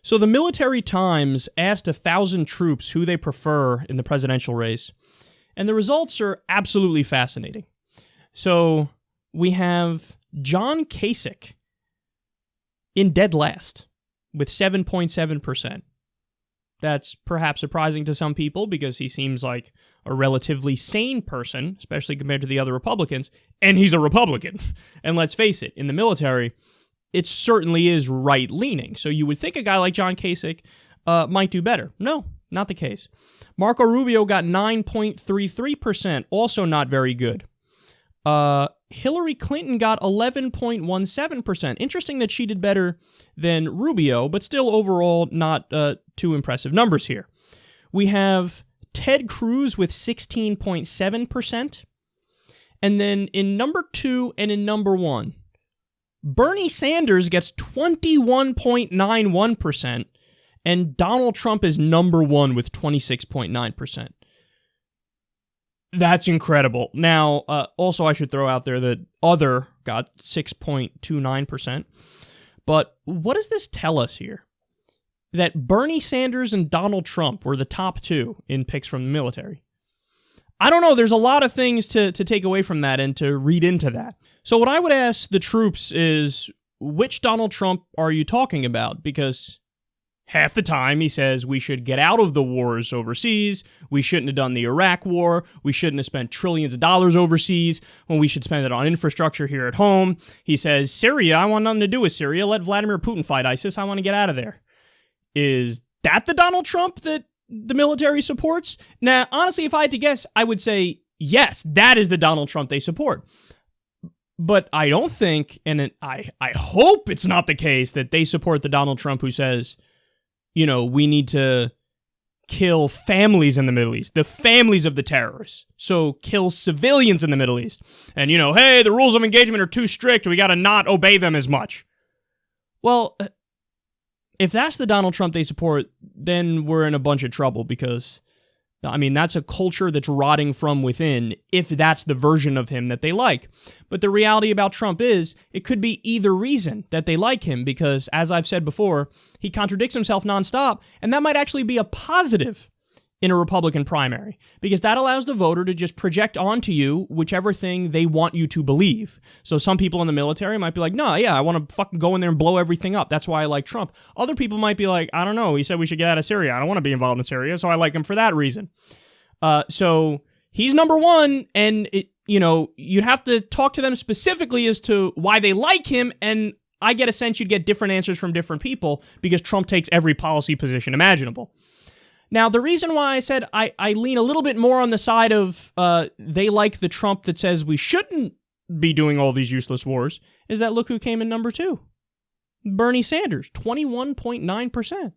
So the Military Times asked 1,000 troops who they prefer in the presidential race, and the results are absolutely fascinating. So we have John Kasich in dead last with 7.7%. That's perhaps surprising to some people because he seems like a relatively sane person, especially compared to the other Republicans, and he's a Republican. And let's face it, in the military, it certainly is right-leaning. So you would think a guy like John Kasich might do better. No, not the case. Marco Rubio got 9.33%, also not very good. Hillary Clinton got 11.17%. Interesting that she did better than Rubio, but still overall not too impressive numbers here. We have Ted Cruz with 16.7%. And then in number 2 and in number 1, Bernie Sanders gets 21.91%, and Donald Trump is number 1 with 26.9%. That's incredible. Now, also I should throw out there that other got 6.29%. But what does this tell us here? That Bernie Sanders and Donald Trump were the top 2 in picks from the military. I don't know. There's a lot of things to take away from that and to read into that. So what I would ask the troops is, which Donald Trump are you talking about? Because half the time he says we should get out of the wars overseas, we shouldn't have done the Iraq war, we shouldn't have spent trillions of dollars overseas when we should spend it on infrastructure here at home. He says, Syria, I want nothing to do with Syria. Let Vladimir Putin fight ISIS. I want to get out of there. Is that the Donald Trump that the military supports? Now, honestly, if I had to guess, I would say, yes, that is the Donald Trump they support. But I don't think, and I hope it's not the case, that they support the Donald Trump who says, you know, we need to kill families in the Middle East, the families of the terrorists. So kill civilians in the Middle East. And, you know, hey, the rules of engagement are too strict. We got to not obey them as much. Well, if that's the Donald Trump they support, then we're in a bunch of trouble because, I mean, that's a culture that's rotting from within if that's the version of him that they like. But the reality about Trump is it could be either reason that they like him because, as I've said before, he contradicts himself nonstop, and that might actually be a positive in a Republican primary because that allows the voter to just project onto you whichever thing they want you to believe. So some people in the military might be like, no, yeah, I want to fucking go in there and blow everything up. That's why I like Trump. Other people might be like, I don't know, he said we should get out of Syria. I don't want to be involved in Syria, so I like him for that reason. So he's number 1, and you'd have to talk to them specifically as to why they like him, and I get a sense you'd get different answers from different people because Trump takes every policy position imaginable. Now, the reason why I said I lean a little bit more on the side of they like the Trump that says we shouldn't be doing all these useless wars is that look who came in number 2. Bernie Sanders, 21.9%.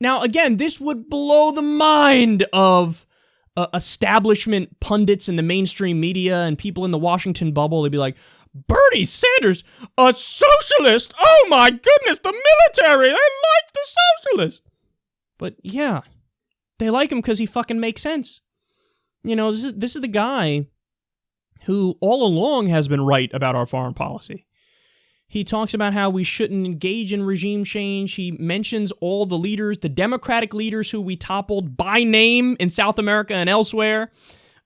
Now, again, this would blow the mind of establishment pundits in the mainstream media and people in the Washington bubble. They'd be like, Bernie Sanders, a socialist? Oh my goodness, the military, they like the socialists. But yeah, they like him because he fucking makes sense. You know, this is the guy who all along has been right about our foreign policy. He talks about how we shouldn't engage in regime change. He mentions all the leaders, the Democratic leaders who we toppled by name in South America and elsewhere,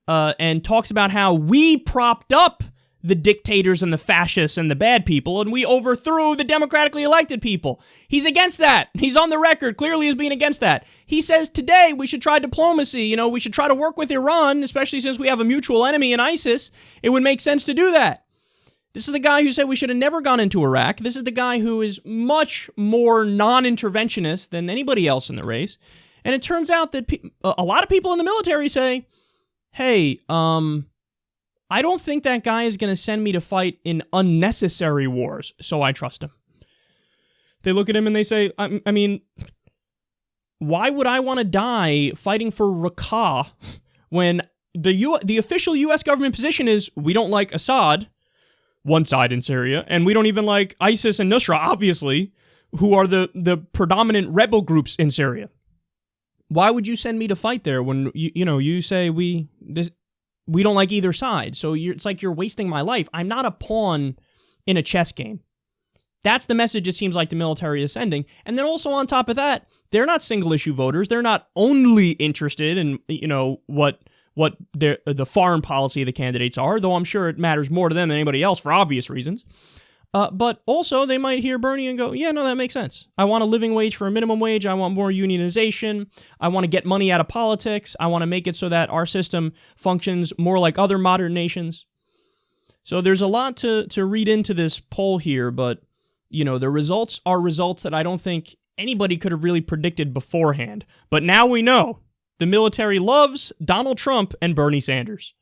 and talks about how we propped up the dictators and the fascists and the bad people, and we overthrew the democratically elected people. He's against that. He's on the record clearly as being against that. He says today we should try diplomacy. You know, we should try to work with Iran, especially since we have a mutual enemy in ISIS. It would make sense to do that. This is the guy who said we should have never gone into Iraq. This is the guy who is much more non-interventionist than anybody else in the race. And it turns out that a lot of people in the military say, hey, I don't think that guy is going to send me to fight in unnecessary wars, so I trust him. They look at him and they say, I mean, why would I want to die fighting for Raqqa when the official U.S. government position is we don't like Assad, one side in Syria, and we don't even like ISIS and Nusra, obviously, who are the predominant rebel groups in Syria. Why would you send me to fight there when you say we don't like either side? So it's like you're wasting my life. I'm not a pawn in a chess game. That's the message it seems like the military is sending. And then also on top of that, they're not single-issue voters. They're not only interested in, what the foreign policy of the candidates are, though I'm sure it matters more to them than anybody else for obvious reasons. But also, they might hear Bernie and go, yeah, no, that makes sense. I want a living wage for a minimum wage. I want more unionization. I want to get money out of politics. I want to make it so that our system functions more like other modern nations. So there's a lot to read into this poll here, but, the results are results that I don't think anybody could have really predicted beforehand. But now we know the military loves Donald Trump and Bernie Sanders.